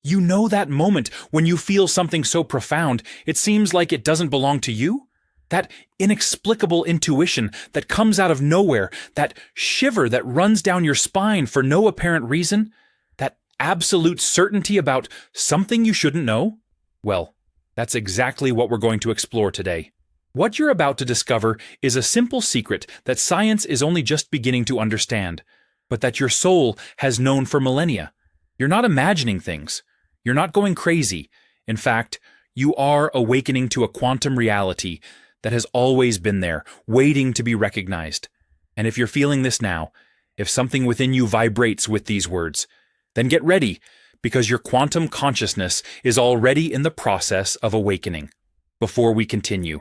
You know that moment when you feel something so profound, it seems like it doesn't belong to you? That inexplicable intuition that comes out of nowhere, that shiver that runs down your spine for no apparent reason, that absolute certainty about something you shouldn't know? Well, that's exactly what we're going to explore today. What you're about to discover is a simple secret that science is only just beginning to understand, but that your soul has known for millennia. You're not imagining things. You're not going crazy. In fact, you are awakening to a quantum reality that has always been there, waiting to be recognized. And if you're feeling this now, if something within you vibrates with these words, then get ready, because your quantum consciousness is already in the process of awakening. Before we continue,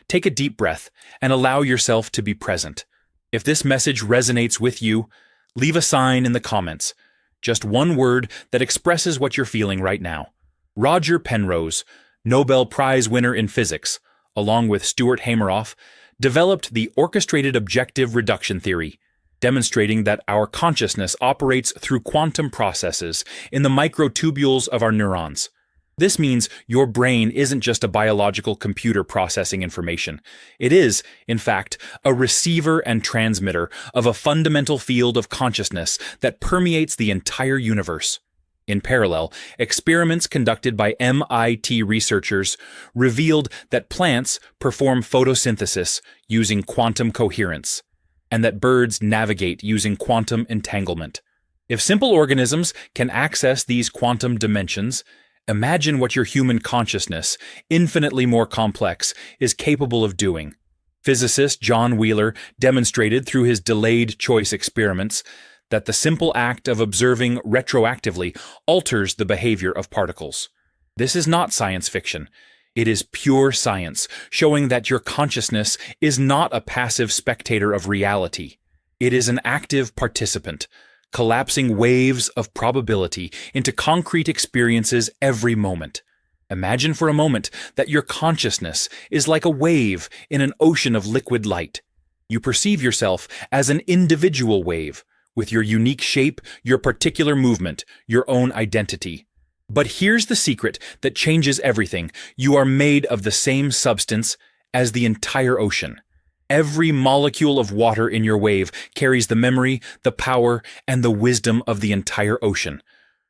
take a deep breath and allow yourself to be present. If this message resonates with you, leave a sign in the comments. Just one word that expresses what you're feeling right now. Roger Penrose, Nobel Prize winner in physics, along with Stuart Hameroff, developed the orchestrated objective reduction theory, demonstrating that our consciousness operates through quantum processes in the microtubules of our neurons. This means your brain isn't just a biological computer processing information. It is, in fact, a receiver and transmitter of a fundamental field of consciousness that permeates the entire universe. In parallel, experiments conducted by MIT researchers revealed that plants perform photosynthesis using quantum coherence, and that birds navigate using quantum entanglement. If simple organisms can access these quantum dimensions, imagine what your human consciousness, infinitely more complex, is capable of doing. Physicist John Wheeler demonstrated through his delayed choice experiments that the simple act of observing retroactively alters the behavior of particles. This is not science fiction. It is pure science, showing that your consciousness is not a passive spectator of reality. It is an active participant, collapsing waves of probability into concrete experiences every moment. Imagine for a moment that your consciousness is like a wave in an ocean of liquid light. You perceive yourself as an individual wave, with your unique shape, your particular movement, your own identity. But here's the secret that changes everything. You are made of the same substance as the entire ocean. Every molecule of water in your wave carries the memory, the power, and the wisdom of the entire ocean.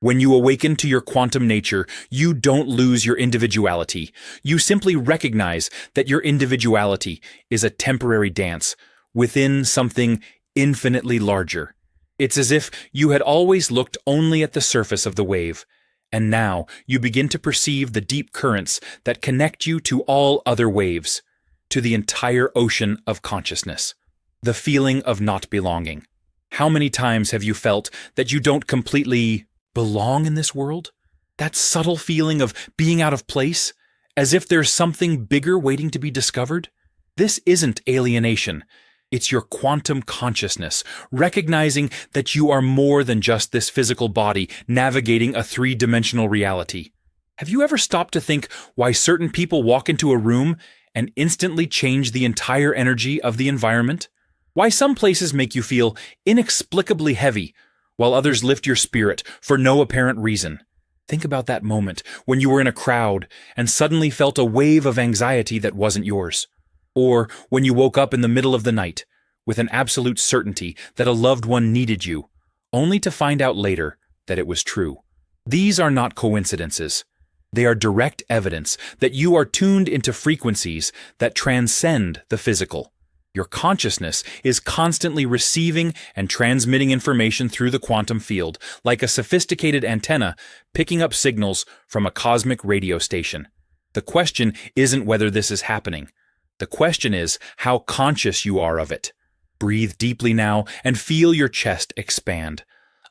When you awaken to your quantum nature, you don't lose your individuality. You simply recognize that your individuality is a temporary dance within something infinitely larger. It's as if you had always looked only at the surface of the wave, and now you begin to perceive the deep currents that connect you to all other waves, to the entire ocean of consciousness. The feeling of not belonging. How many times have you felt that you don't completely belong in this world? That subtle feeling of being out of place, as if there's something bigger waiting to be discovered? This isn't alienation. It's your quantum consciousness, recognizing that you are more than just this physical body navigating a three-dimensional reality. Have you ever stopped to think why certain people walk into a room and instantly change the entire energy of the environment? Why some places make you feel inexplicably heavy, while others lift your spirit for no apparent reason? Think about that moment when you were in a crowd and suddenly felt a wave of anxiety that wasn't yours. Or when you woke up in the middle of the night with an absolute certainty that a loved one needed you, only to find out later that it was true. These are not coincidences. They are direct evidence that you are tuned into frequencies that transcend the physical. Your consciousness is constantly receiving and transmitting information through the quantum field, like a sophisticated antenna picking up signals from a cosmic radio station. The question isn't whether this is happening. The question is how conscious you are of it. Breathe deeply now and feel your chest expand.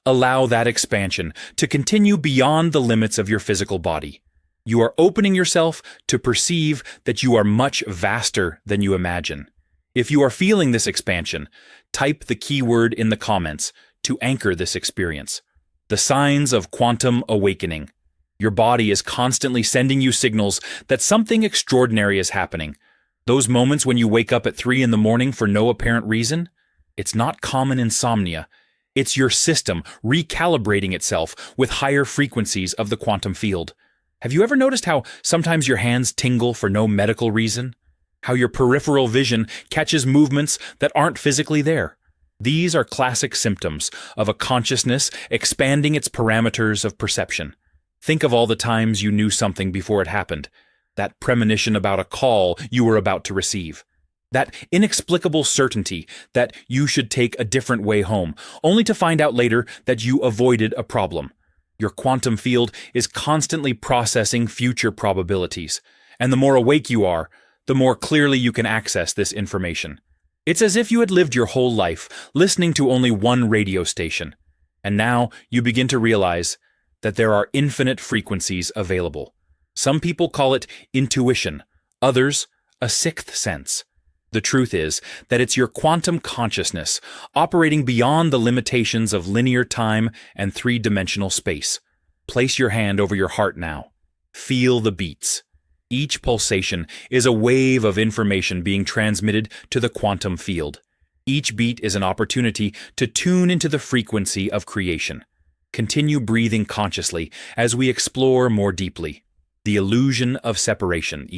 Allow that expansion to continue beyond the limits of your physical body. You are opening yourself to perceive that you are much vaster than you imagine. If you are feeling this expansion, type the keyword in the comments to anchor this experience. The signs of quantum awakening. Your body is constantly sending you signals that something extraordinary is happening. Those moments when you wake up at 3 in the morning for no apparent reason, it's not common insomnia. It's your system recalibrating itself with higher frequencies of the quantum field. Have you ever noticed how sometimes your hands tingle for no medical reason? How your peripheral vision catches movements that aren't physically there? These are classic symptoms of a consciousness expanding its parameters of perception. Think of all the times you knew something before it happened. That premonition about a call you were about to receive. That inexplicable certainty that you should take a different way home, only to find out later that you avoided a problem. Your quantum field is constantly processing future probabilities, and the more awake you are, the more clearly you can access this information. It's as if you had lived your whole life listening to only one radio station, and now you begin to realize that there are infinite frequencies available. Some people call it intuition, others a sixth sense. The truth is that it's your quantum consciousness operating beyond the limitations of linear time and three-dimensional space. Place your hand over your heart now. Feel the beats. Each pulsation is a wave of information being transmitted to the quantum field. Each beat is an opportunity to tune into the frequency of creation. Continue breathing consciously as we explore more deeply. The illusion of separation,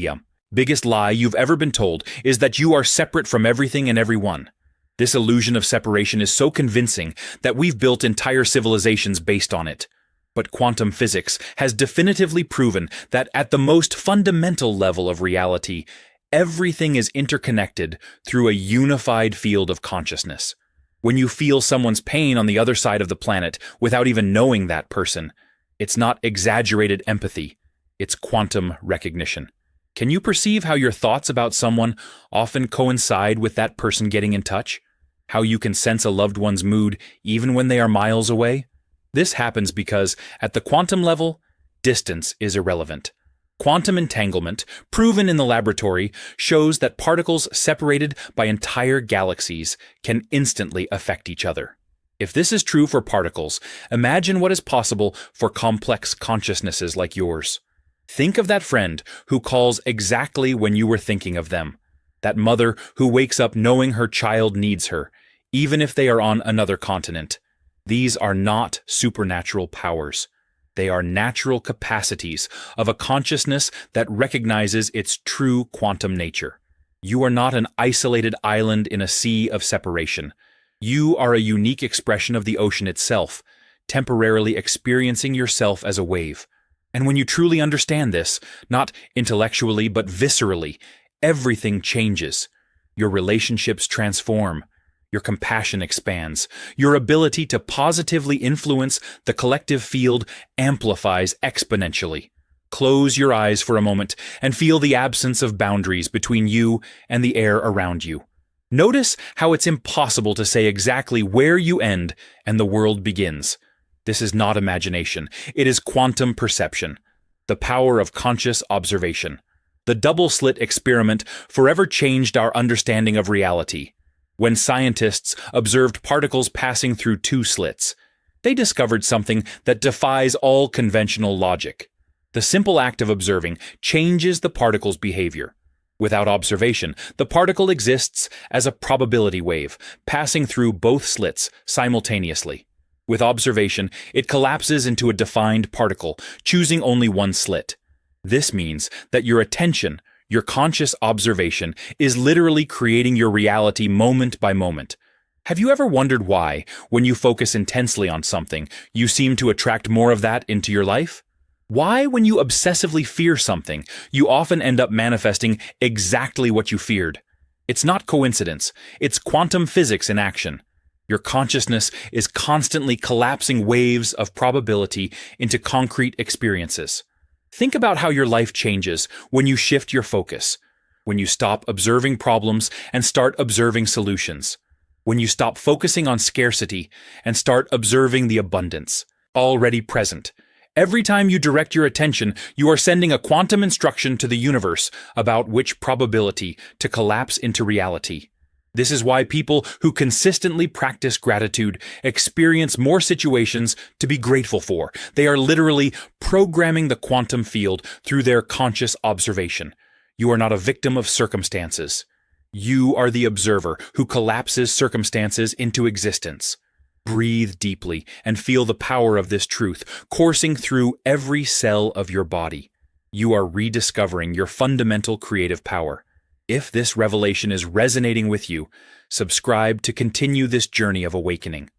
biggest lie you've ever been told is that you are separate from everything and everyone. This illusion of separation is so convincing that we've built entire civilizations based on it. But quantum physics has definitively proven that at the most fundamental level of reality, everything is interconnected through a unified field of consciousness. When you feel someone's pain on the other side of the planet without even knowing that person, it's not exaggerated empathy, it's quantum recognition. Can you perceive how your thoughts about someone often coincide with that person getting in touch? How you can sense a loved one's mood even when they are miles away? This happens because, at the quantum level, distance is irrelevant. Quantum entanglement, proven in the laboratory, shows that particles separated by entire galaxies can instantly affect each other. If this is true for particles, imagine what is possible for complex consciousnesses like yours. Think of that friend who calls exactly when you were thinking of them. That mother who wakes up knowing her child needs her, even if they are on another continent. These are not supernatural powers. They are natural capacities of a consciousness that recognizes its true quantum nature. You are not an isolated island in a sea of separation. You are a unique expression of the ocean itself, temporarily experiencing yourself as a wave. And when you truly understand this, not intellectually but viscerally, everything changes. Your relationships transform. Your compassion expands. Your ability to positively influence the collective field amplifies exponentially. Close your eyes for a moment and feel the absence of boundaries between you and the air around you. Notice how it's impossible to say exactly where you end and the world begins. This is not imagination. It is quantum perception, the power of conscious observation. The double-slit experiment forever changed our understanding of reality. When scientists observed particles passing through two slits, they discovered something that defies all conventional logic. The simple act of observing changes the particle's behavior. Without observation, the particle exists as a probability wave, passing through both slits simultaneously. With observation, it collapses into a defined particle, choosing only one slit. This means that your attention, your conscious observation, is literally creating your reality moment by moment. Have you ever wondered why, when you focus intensely on something, you seem to attract more of that into your life? Why, when you obsessively fear something, you often end up manifesting exactly what you feared? It's not coincidence. It's quantum physics in action. Your consciousness is constantly collapsing waves of probability into concrete experiences. Think about how your life changes when you shift your focus, when you stop observing problems and start observing solutions, when you stop focusing on scarcity and start observing the abundance, already present. Every time you direct your attention, you are sending a quantum instruction to the universe about which probability to collapse into reality. This is why people who consistently practice gratitude experience more situations to be grateful for. They are literally programming the quantum field through their conscious observation. You are not a victim of circumstances. You are the observer who collapses circumstances into existence. Breathe deeply and feel the power of this truth coursing through every cell of your body. You are rediscovering your fundamental creative power. If this revelation is resonating with you, subscribe to continue this journey of awakening.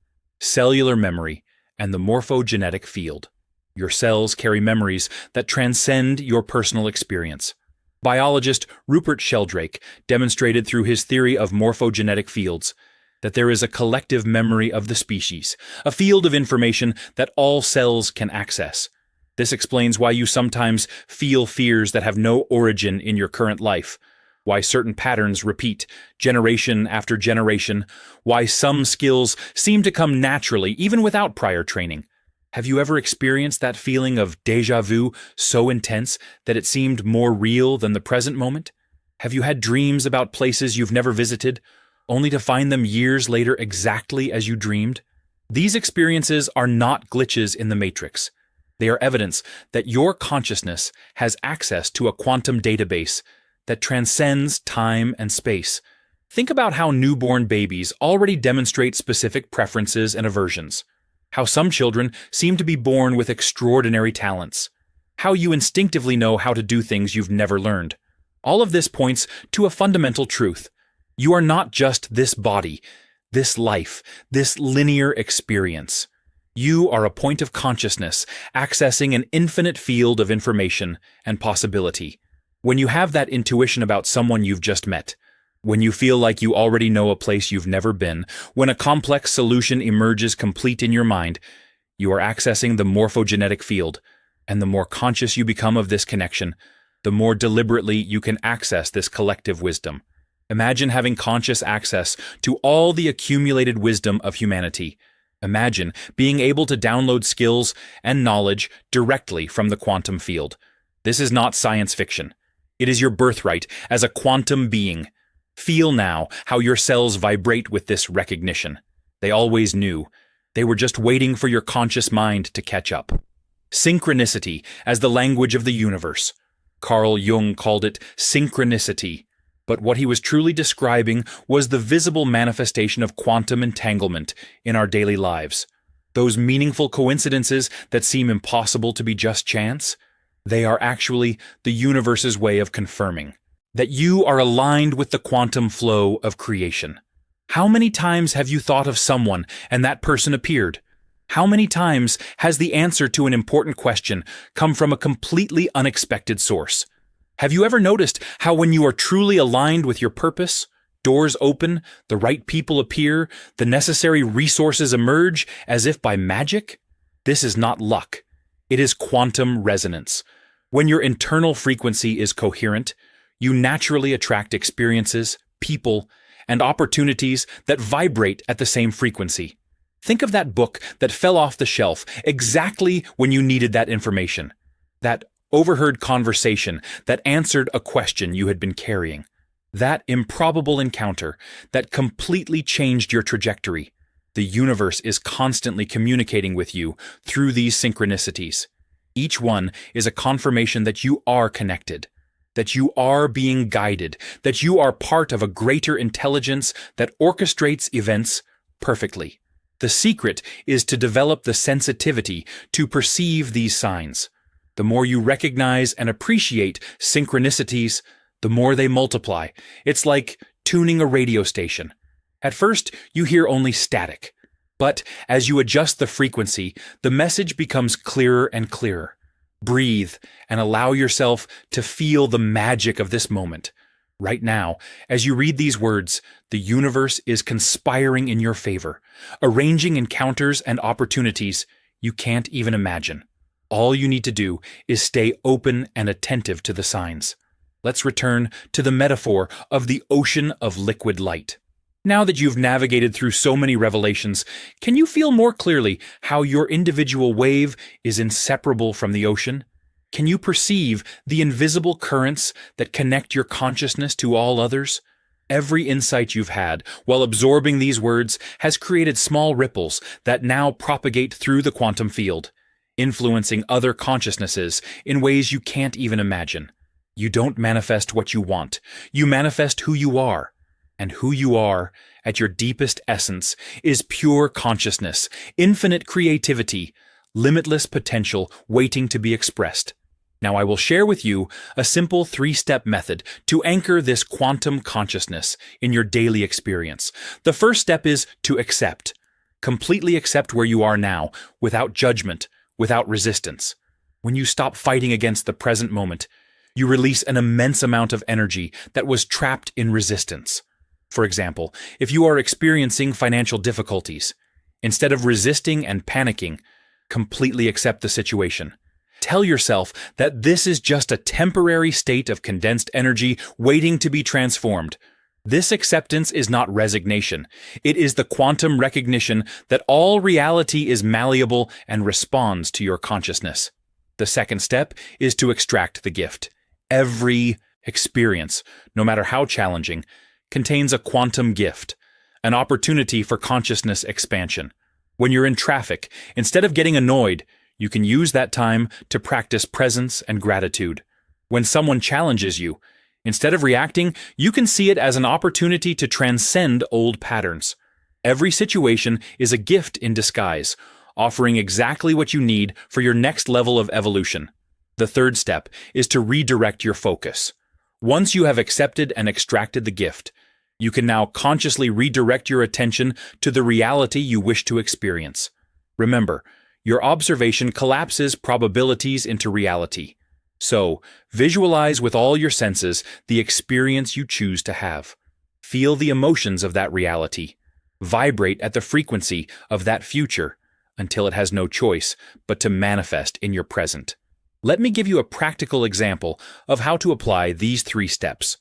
Cellular memory and the morphogenetic field. Your cells carry memories that transcend your personal experience. Biologist Rupert Sheldrake demonstrated through his theory of morphogenetic fields that there is a collective memory of the species, a field of information that all cells can access. This explains why you sometimes feel fears that have no origin in your current life, why certain patterns repeat generation after generation, why some skills seem to come naturally even without prior training. Have you ever experienced that feeling of déjà vu so intense that it seemed more real than the present moment? Have you had dreams about places you've never visited, only to find them years later exactly as you dreamed? These experiences are not glitches in the matrix. They are evidence that your consciousness has access to a quantum database that transcends time and space. Think about how newborn babies already demonstrate specific preferences and aversions. How some children seem to be born with extraordinary talents. How you instinctively know how to do things you've never learned. All of this points to a fundamental truth. You are not just this body, this life, this linear experience. You are a point of consciousness accessing an infinite field of information and possibility. When you have that intuition about someone you've just met, when you feel like you already know a place you've never been, when a complex solution emerges complete in your mind, you are accessing the morphogenetic field, and the more conscious you become of this connection, the more deliberately you can access this collective wisdom. Imagine having conscious access to all the accumulated wisdom of humanity. Imagine being able to download skills and knowledge directly from the quantum field. This is not science fiction. It is your birthright as a quantum being. Feel now how your cells vibrate with this recognition. They always knew. They were just waiting for your conscious mind to catch up. Synchronicity as the language of the universe. Carl Jung called it synchronicity. But what he was truly describing was the visible manifestation of quantum entanglement in our daily lives. Those meaningful coincidences that seem impossible to be just chance, they are actually the universe's way of confirming that you are aligned with the quantum flow of creation. How many times have you thought of someone and that person appeared? How many times has the answer to an important question come from a completely unexpected source? Have you ever noticed how when you are truly aligned with your purpose, doors open, the right people appear, the necessary resources emerge as if by magic? This is not luck. It is quantum resonance. When your internal frequency is coherent, you naturally attract experiences, people, and opportunities that vibrate at the same frequency. Think of that book that fell off the shelf exactly when you needed that information. That overheard conversation that answered a question you had been carrying. That improbable encounter that completely changed your trajectory. The universe is constantly communicating with you through these synchronicities. Each one is a confirmation that you are connected, that you are being guided, that you are part of a greater intelligence that orchestrates events perfectly. The secret is to develop the sensitivity to perceive these signs. The more you recognize and appreciate synchronicities, the more they multiply. It's like tuning a radio station. At first, you hear only static. But as you adjust the frequency, the message becomes clearer and clearer. Breathe and allow yourself to feel the magic of this moment. Right now, as you read these words, the universe is conspiring in your favor, arranging encounters and opportunities you can't even imagine. All you need to do is stay open and attentive to the signs. Let's return to the metaphor of the ocean of liquid light. Now that you've navigated through so many revelations, can you feel more clearly how your individual wave is inseparable from the ocean? Can you perceive the invisible currents that connect your consciousness to all others? Every insight you've had while absorbing these words has created small ripples that now propagate through the quantum field, influencing other consciousnesses in ways you can't even imagine. You don't manifest what you want. You manifest who you are. And who you are, at your deepest essence, is pure consciousness, infinite creativity, limitless potential waiting to be expressed. Now I will share with you a simple 3-step method to anchor this quantum consciousness in your daily experience. The first step is to accept. Completely accept where you are now, without judgment, without resistance. When you stop fighting against the present moment, you release an immense amount of energy that was trapped in resistance. For example, if you are experiencing financial difficulties, instead of resisting and panicking, completely accept the situation. Tell yourself that this is just a temporary state of condensed energy waiting to be transformed. This acceptance is not resignation. It is the quantum recognition that all reality is malleable and responds to your consciousness. The second step is to extract the gift. Every experience, no matter how challenging, contains a quantum gift, an opportunity for consciousness expansion. When you're in traffic, instead of getting annoyed, you can use that time to practice presence and gratitude. When someone challenges you, instead of reacting, you can see it as an opportunity to transcend old patterns. Every situation is a gift in disguise, offering exactly what you need for your next level of evolution. The third step is to redirect your focus. Once you have accepted and extracted the gift, you can now consciously redirect your attention to the reality you wish to experience. Remember, your observation collapses probabilities into reality. So, visualize with all your senses the experience you choose to have. Feel the emotions of that reality. Vibrate at the frequency of that future until it has no choice but to manifest in your present. Let me give you a practical example of how to apply these 3 steps.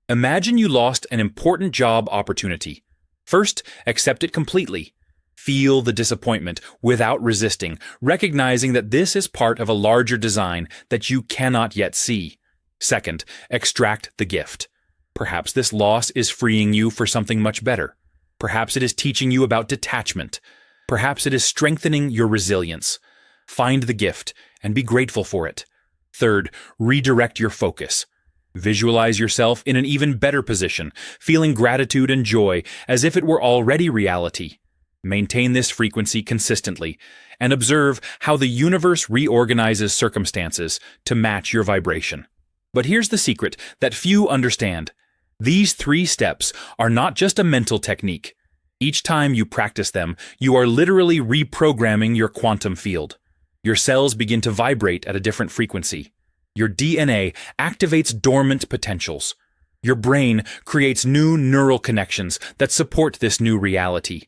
Imagine you lost an important job opportunity. First, accept it completely. Feel the disappointment without resisting, recognizing that this is part of a larger design that you cannot yet see. Second, extract the gift. Perhaps this loss is freeing you for something much better. Perhaps it is teaching you about detachment. Perhaps it is strengthening your resilience. Find the gift and be grateful for it. Third, redirect your focus. Visualize yourself in an even better position, feeling gratitude and joy as if it were already reality. Maintain this frequency consistently and observe how the universe reorganizes circumstances to match your vibration. But here's the secret that few understand. These 3 steps are not just a mental technique. Each time you practice them, you are literally reprogramming your quantum field. Your cells begin to vibrate at a different frequency. Your DNA activates dormant potentials. Your brain creates new neural connections that support this new reality.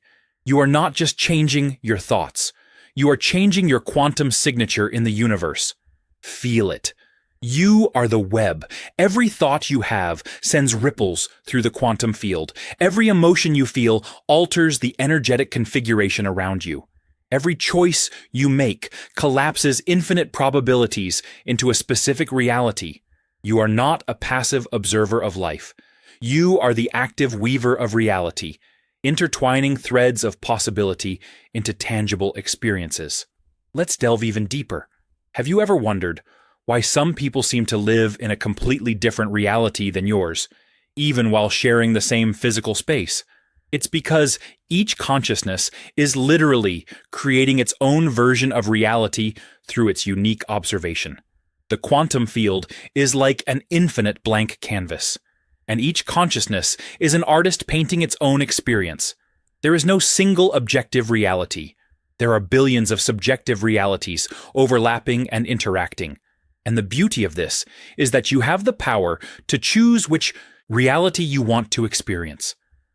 You are not just changing your thoughts. You are changing your quantum signature in the universe. Feel it. You are the web. Every thought you have sends ripples through the quantum field. Every emotion you feel alters the energetic configuration around you. Every choice you make collapses infinite probabilities into a specific reality. You are not a passive observer of life. You are the active weaver of reality, intertwining threads of possibility into tangible experiences. Let's delve even deeper. Have you ever wondered why some people seem to live in a completely different reality than yours, even while sharing the same physical space? It's because each consciousness is literally creating its own version of reality through its unique observation. The quantum field is like an infinite blank canvas, and each consciousness is an artist painting its own experience. There is no single objective reality. There are billions of subjective realities overlapping and interacting. And the beauty of this is that you have the power to choose which reality you want to experience.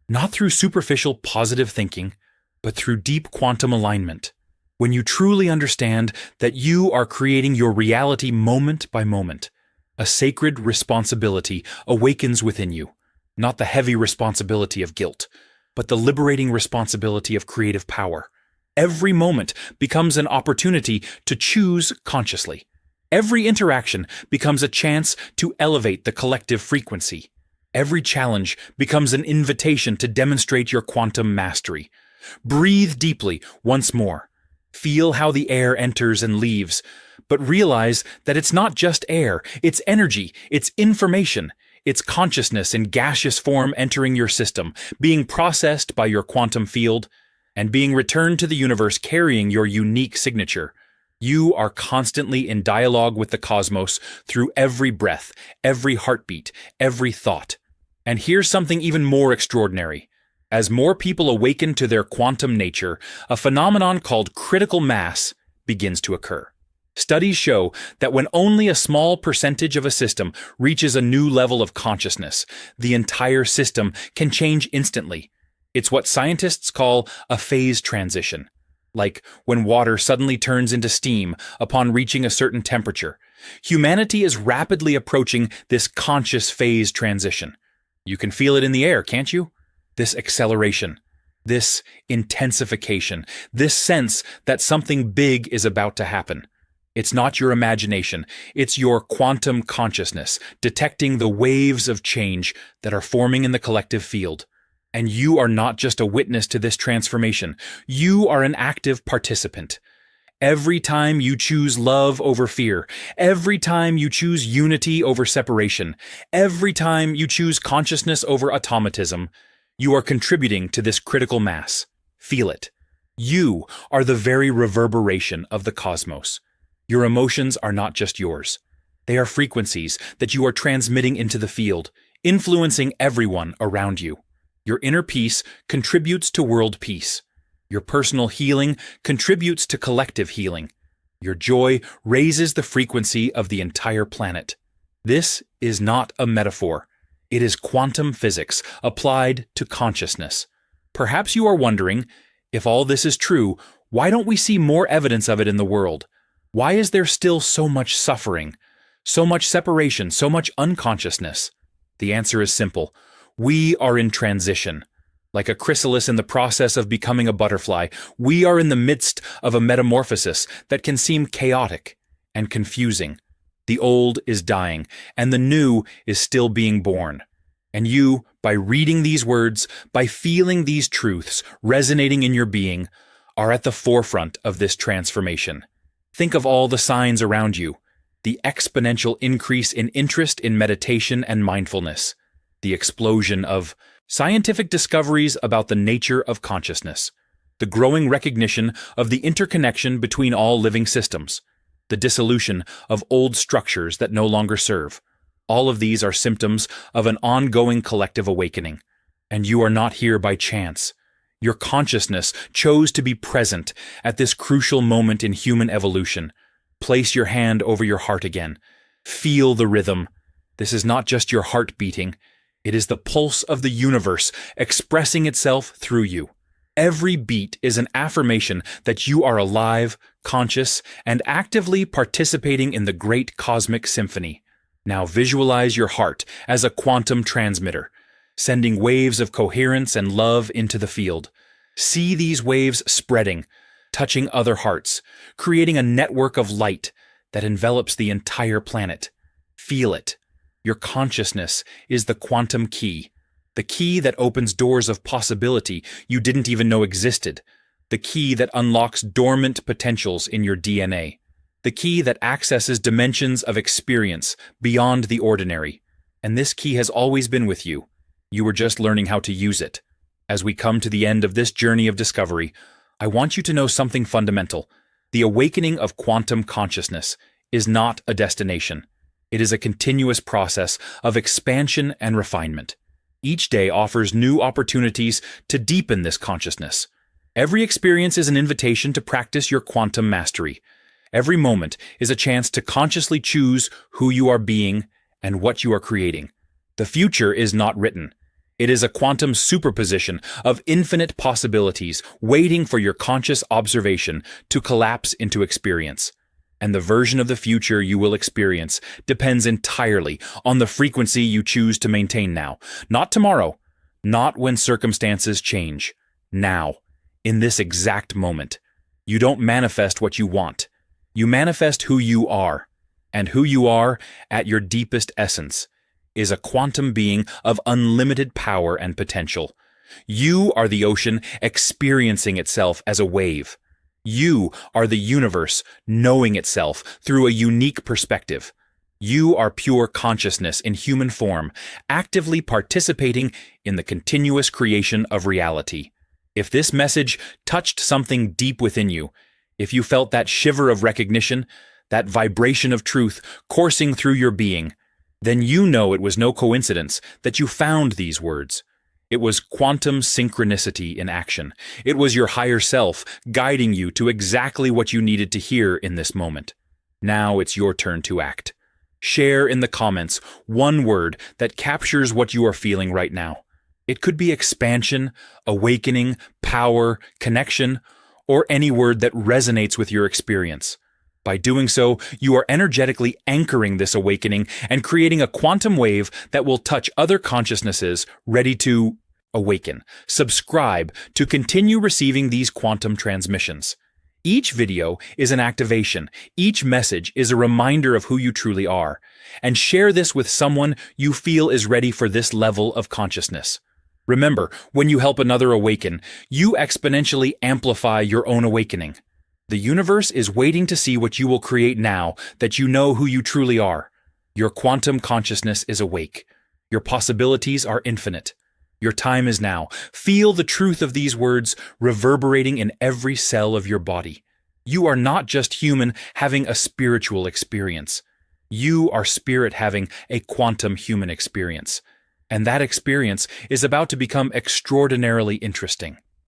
Not through superficial positive thinking, but through deep quantum alignment. When you truly understand that you are creating your reality moment by moment, a sacred responsibility awakens within you, not the heavy responsibility of guilt, but the liberating responsibility of creative power. Every moment becomes an opportunity to choose consciously. Every interaction becomes a chance to elevate the collective frequency. Every challenge becomes an invitation to demonstrate your quantum mastery. Breathe deeply once more. Feel how the air enters and leaves, but realize that it's not just air, it's energy, it's information, It's consciousness in gaseous form entering your system, being processed by your quantum field, and being returned to the universe carrying your unique signature. You are constantly in dialogue with the cosmos through every breath, every heartbeat, every thought. And here's something even more extraordinary. As more people awaken to their quantum nature, a phenomenon called critical mass begins to occur. Studies show that when only a small percentage of a system reaches a new level of consciousness, the entire system can change instantly. It's what scientists call a phase transition. Like when water suddenly turns into steam upon reaching a certain temperature. Humanity is rapidly approaching this conscious phase transition. You can feel it in the air, can't you? This acceleration, this intensification, this sense that something big is about to happen. It's not your imagination, it's your quantum consciousness detecting the waves of change that are forming in the collective field. And you are not just a witness to this transformation, you are an active participant. Every time you choose love over fear, every time you choose unity over separation, every time you choose consciousness over automatism, you are contributing to this critical mass. Feel it. You are the very reverberation of the cosmos. Your emotions are not just yours. They are frequencies that you are transmitting into the field, influencing everyone around you. Your inner peace contributes to world peace. Your personal healing contributes to collective healing. Your joy raises the frequency of the entire planet. This is not a metaphor. It is quantum physics applied to consciousness. Perhaps you are wondering, if all this is true, why don't we see more evidence of it in the world? Why is there still so much suffering, so much separation, so much unconsciousness? The answer is simple. We are in transition. Like a chrysalis in the process of becoming a butterfly, we are in the midst of a metamorphosis that can seem chaotic and confusing. The old is dying, and the new is still being born. And you, by reading these words, by feeling these truths resonating in your being, are at the forefront of this transformation. Think of all the signs around you, the exponential increase in interest in meditation and mindfulness, the explosion of scientific discoveries about the nature of consciousness, the growing recognition of the interconnection between all living systems, the dissolution of old structures that no longer serve. All of these are symptoms of an ongoing collective awakening. And you are not here by chance. Your consciousness chose to be present at this crucial moment in human evolution. Place your hand over your heart again. Feel the rhythm. This is not just your heart beating. It is the pulse of the universe expressing itself through you. Every beat is an affirmation that you are alive, conscious, and actively participating in the great cosmic symphony. Now visualize your heart as a quantum transmitter, sending waves of coherence and love into the field. See these waves spreading, touching other hearts, creating a network of light that envelops the entire planet. Feel it. Your consciousness is the quantum key, the key that opens doors of possibility you didn't even know existed, the key that unlocks dormant potentials in your DNA, the key that accesses dimensions of experience beyond the ordinary. And this key has always been with you. You were just learning how to use it. As we come to the end of this journey of discovery, I want you to know something fundamental. The awakening of quantum consciousness is not a destination. It is a continuous process of expansion and refinement. Each day offers new opportunities to deepen this consciousness. Every experience is an invitation to practice your quantum mastery. Every moment is a chance to consciously choose who you are being and what you are creating. The future is not written. It is a quantum superposition of infinite possibilities waiting for your conscious observation to collapse into experience. And the version of the future you will experience depends entirely on the frequency you choose to maintain now. Not tomorrow, not when circumstances change. Now, in this exact moment. You don't manifest what you want. You manifest who you are. And who you are, at your deepest essence, is a quantum being of unlimited power and potential. You are the ocean experiencing itself as a wave. You are the universe knowing itself through a unique perspective. You are pure consciousness in human form, actively participating in the continuous creation of reality. If this message touched something deep within you, if you felt that shiver of recognition, that vibration of truth coursing through your being, then you know it was no coincidence that you found these words. It was quantum synchronicity in action. It was your higher self guiding you to exactly what you needed to hear in this moment. Now it's your turn to act. Share in the comments one word that captures what you are feeling right now. It could be expansion, awakening, power, connection, or any word that resonates with your experience. By doing so, you are energetically anchoring this awakening and creating a quantum wave that will touch other consciousnesses ready to awaken. Subscribe to continue receiving these quantum transmissions. Each video is an activation. Each message is a reminder of who you truly are. And share this with someone you feel is ready for this level of consciousness. Remember, when you help another awaken, you exponentially amplify your own awakening. The universe is waiting to see what you will create now that you know who you truly are. Your quantum consciousness is awake. Your possibilities are infinite. Your time is now. Feel the truth of these words reverberating in every cell of your body. You are not just human having a spiritual experience. You are spirit having a quantum human experience. And that experience is about to become extraordinarily interesting.